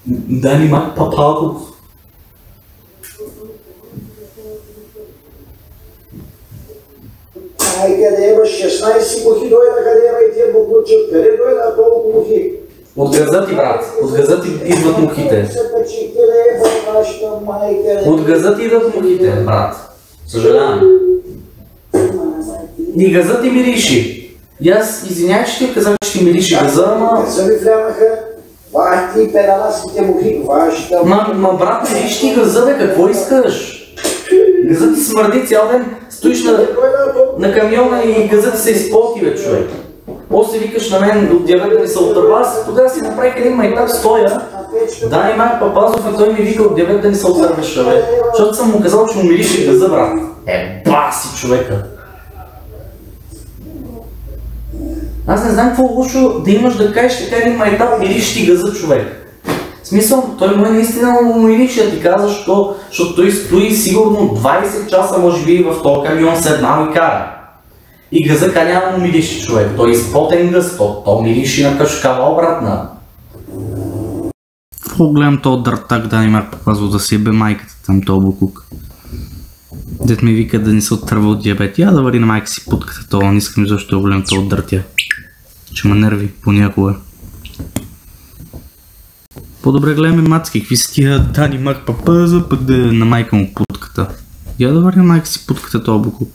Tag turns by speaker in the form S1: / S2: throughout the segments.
S1: Дани Мак Папалков.
S2: Ай, къде имаш 16 мухи, дойда, къде има и тия буклучи, къде дойда толкова мухи?
S1: От газа ти, брат, от газа ти идват мухите. От газа ти идват мухите, брат. Съжалявам. И газа ти мириши. И аз извинявай, че ти казах, че ти мириши газа, ама...
S2: Газа ми влянаха, вахти пенанаските мухи, вашата...
S1: Ма брат, мириш ти газа, бе, какво искаш? Газа ти смърди цял ден, стоиш на камиона и газа ти се изполти, бе, човек. После викаш на мен от диабет да ми се отърва, аз тогава си направих един майтап стоя. Дани Мак Папазов и той ми вика от диабет да ни се отърваш, бе. Защото съм му казал, че му мирише газа, брат. Баси човека. Аз не знам какво лошо да имаш да кажеш така един майтап, мириш ти газа, човек. В смисъл, той му е наистина му мирише да ти казва, защото той стои сигурно 20 часа, може би, в този камион седнал и кара. И газа няма му мирише, човек. Той е изпотен гъс, то мирише на кашкава обратна.
S3: Какво гледам този дъртак, Дани Мак Папазов да си ебе майката там, този буклук. Дет ми вика да не се отърва от диабет. Я да вари на майка си путката, това не искам защо да гледам този дъртя. Че ме нерви понякога. По-добре гледаме мацки, какви са тия Дани Мак Папазов, пък да на майка му путката. Я да вари на майка си путката, този буклук.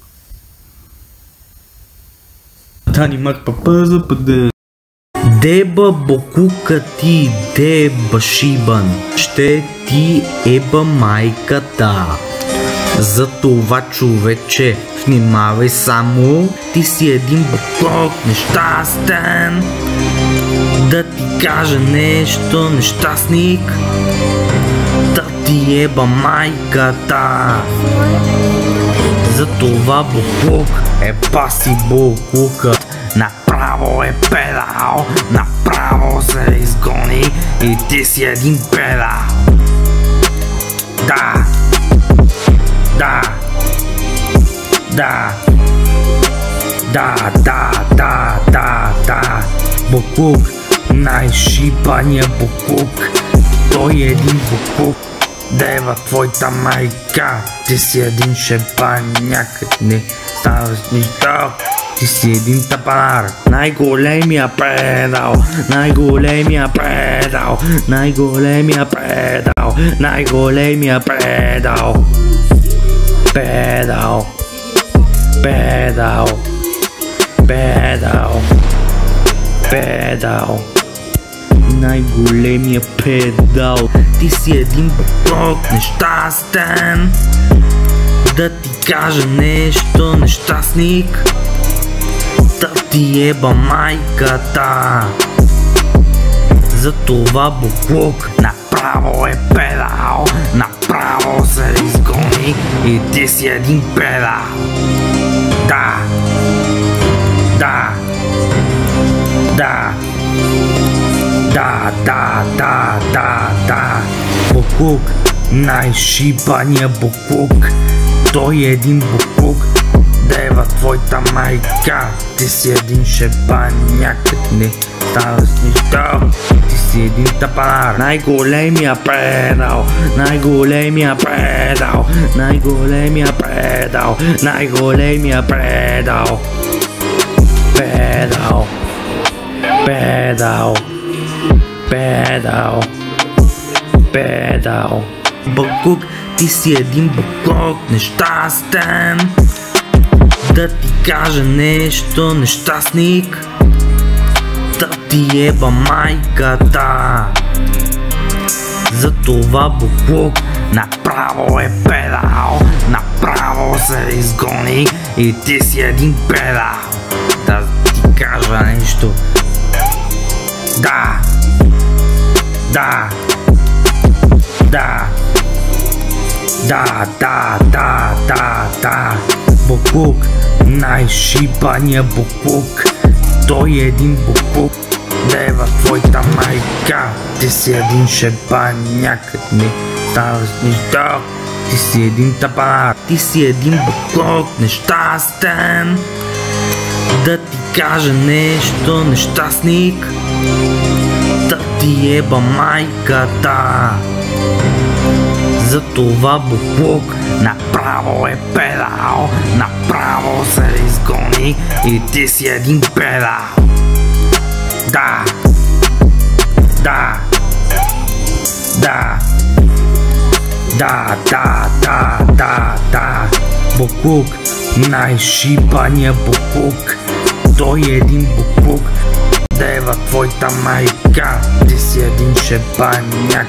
S3: Дани Мак Папазов, пък да... Деба бокука ти, деба шибан, ще ти еба майката. За това, човече, внимавай само, ти си един буклук нещастен. Да ти кажа нещо, нещастник, да ти еба майката. За това буклук е баси буклукът. Направо е педал, направо се изгони и ти си един педал. Да, да, да, да, да, да, да, да. Буклук, най-шипания буклук, той е един буклук. Дева твоята майка, ти си един шепаняк, не ставаш нищо. Ти си един тапанар, най-големия педал, най-големия педал, най-големия педал, най-големия педал. Педал, педал, педал, педал, най-големия педал. Ти си един буклук нещастен. Да ти кажа нещо, нещастник, да ти еба майката. За това буклук направо е педал, направо се изгони и ти си един педал. Да, да, да, да, да, да, да, да. Буклук, най-шибания буклук, той е един буклук. Дева твоята майка, ти си един шепаняк, не ставаш нищо. Ти си един тапанар, най-големия педал, най-големия педал, най-големия педал, най-големия педал. Педал, педал, педал, педал. Буклук, ти си един буклук нещастен. Да ти кажа нещо, нещастник, да ти еба майката. За това буклук направо е педал, направо се изгони и ти си един педал. Да ти кажа нещо. Да, да, да, да, да, да, да, да. Буклук, най-шибания буклук, той е един буклук. Дева твоята майка, ти си един шепаняк, не ставаш нищо. Ти си един тапанар, ти си един буклук нещастен. Да ти кажа нещо, нещастник, да ти ти еба майката. Затова буклук направо е педал, направо се изгони и ти си един педал. Да, да, да, да, да, да, да, да. Буклук, най-шибания буклук. Той е един буклук. Дева твоята майка, ти си един шебаняк.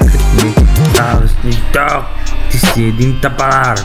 S3: Ти си един табар.